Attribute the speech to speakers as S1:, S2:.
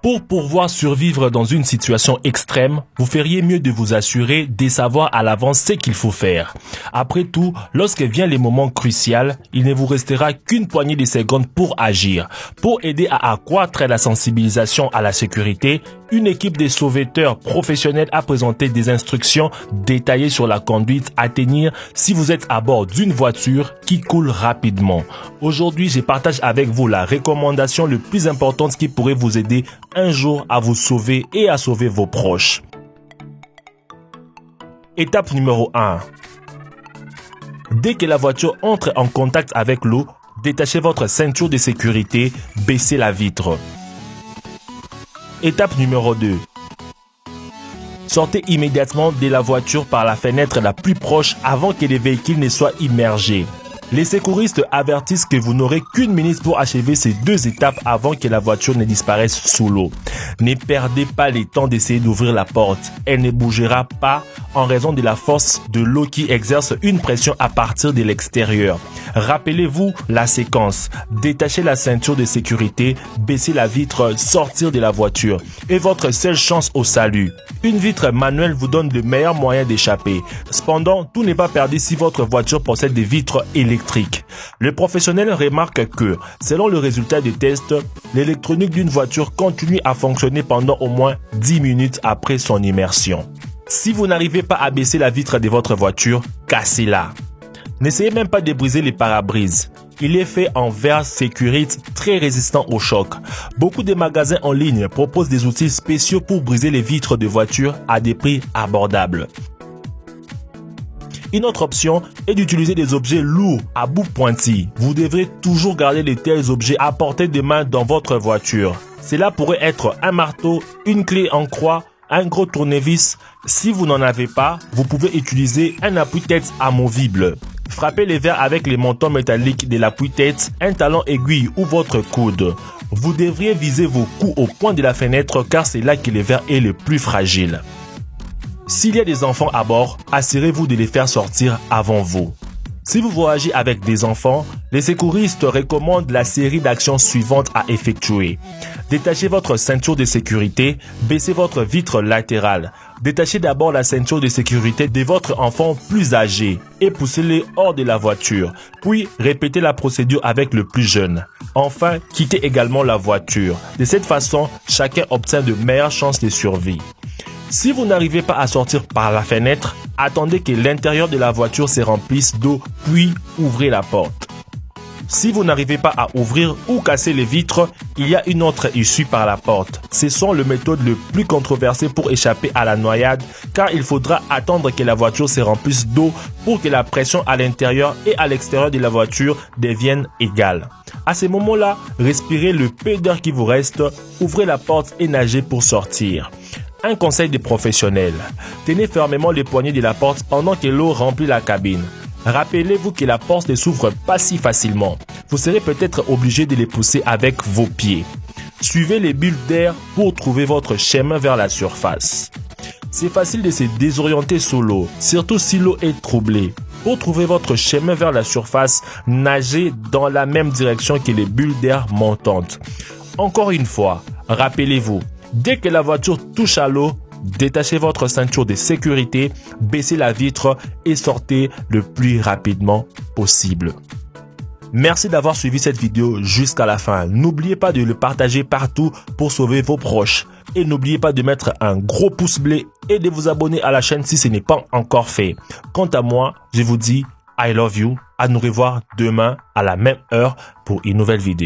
S1: Pour pouvoir survivre dans une situation extrême, vous feriez mieux de vous assurer de savoir à l'avance ce qu'il faut faire. Après tout, lorsque viennent les moments cruciaux, il ne vous restera qu'une poignée de secondes pour agir. Pour aider à accroître la sensibilisation à la sécurité, une équipe de sauveteurs professionnels a présenté des instructions détaillées sur la conduite à tenir si vous êtes à bord d'une voiture qui coule rapidement. Aujourd'hui, je partage avec vous la recommandation la plus importante qui pourrait vous aider un jour à vous sauver et à sauver vos proches. Étape numéro 1. Dès que la voiture entre en contact avec l'eau, détachez votre ceinture de sécurité, baissez la vitre. Étape numéro 2. Sortez immédiatement de la voiture par la fenêtre la plus proche avant que les véhicules ne soient immergés. Les secouristes avertissent que vous n'aurez qu'une minute pour achever ces deux étapes avant que la voiture ne disparaisse sous l'eau. Ne perdez pas le temps d'essayer d'ouvrir la porte. Elle ne bougera pas en raison de la force de l'eau qui exerce une pression à partir de l'extérieur. Rappelez-vous la séquence. Détachez la ceinture de sécurité, baissez la vitre, sortir de la voiture. Et votre seule chance au salut. Une vitre manuelle vous donne le meilleur moyen d'échapper. Cependant, tout n'est pas perdu si votre voiture possède des vitres électriques. Le professionnel remarque que, selon le résultat des tests, l'électronique d'une voiture continue à fonctionner pendant au moins 10 minutes après son immersion. Si vous n'arrivez pas à baisser la vitre de votre voiture, cassez-la. N'essayez même pas de briser les pare-brises. Il est fait en verre sécurite très résistant au choc. Beaucoup de magasins en ligne proposent des outils spéciaux pour briser les vitres de voitures à des prix abordables. Une autre option est d'utiliser des objets lourds à bout pointu. Vous devrez toujours garder de tels objets à portée de main dans votre voiture. Cela pourrait être un marteau, une clé en croix, un gros tournevis. Si vous n'en avez pas, vous pouvez utiliser un appuie-tête amovible. Frappez les verres avec les montants métalliques de l'appui-tête, un talon aiguille ou votre coude. Vous devriez viser vos coups au point de la fenêtre car c'est là que le verre est le plus fragile. S'il y a des enfants à bord, assurez-vous de les faire sortir avant vous. Si vous voyagez avec des enfants, les secouristes recommandent la série d'actions suivantes à effectuer. Détachez votre ceinture de sécurité, baissez votre vitre latérale. Détachez d'abord la ceinture de sécurité de votre enfant plus âgé et poussez-le hors de la voiture. Puis, répétez la procédure avec le plus jeune. Enfin, quittez également la voiture. De cette façon, chacun obtient de meilleures chances de survie. Si vous n'arrivez pas à sortir par la fenêtre, attendez que l'intérieur de la voiture se remplisse d'eau, puis ouvrez la porte. Si vous n'arrivez pas à ouvrir ou casser les vitres, il y a une autre issue par la porte. Ce sont les méthodes les plus controversées pour échapper à la noyade, car il faudra attendre que la voiture se remplisse d'eau pour que la pression à l'intérieur et à l'extérieur de la voiture devienne égale. À ce moment-là, respirez le peu d'air qui vous reste, ouvrez la porte et nagez pour sortir. Un conseil des professionnels. Tenez fermement les poignées de la porte pendant que l'eau remplit la cabine. Rappelez-vous que la porte ne s'ouvre pas si facilement. Vous serez peut-être obligé de les pousser avec vos pieds. Suivez les bulles d'air pour trouver votre chemin vers la surface. C'est facile de se désorienter sous l'eau, surtout si l'eau est troublée. Pour trouver votre chemin vers la surface, nagez dans la même direction que les bulles d'air montantes. Encore une fois, rappelez-vous, dès que la voiture touche à l'eau, détachez votre ceinture de sécurité, baissez la vitre et sortez le plus rapidement possible. Merci d'avoir suivi cette vidéo jusqu'à la fin. N'oubliez pas de le partager partout pour sauver vos proches. Et n'oubliez pas de mettre un gros pouce bleu et de vous abonner à la chaîne si ce n'est pas encore fait. Quant à moi, je vous dis I love you. À nous revoir demain à la même heure pour une nouvelle vidéo.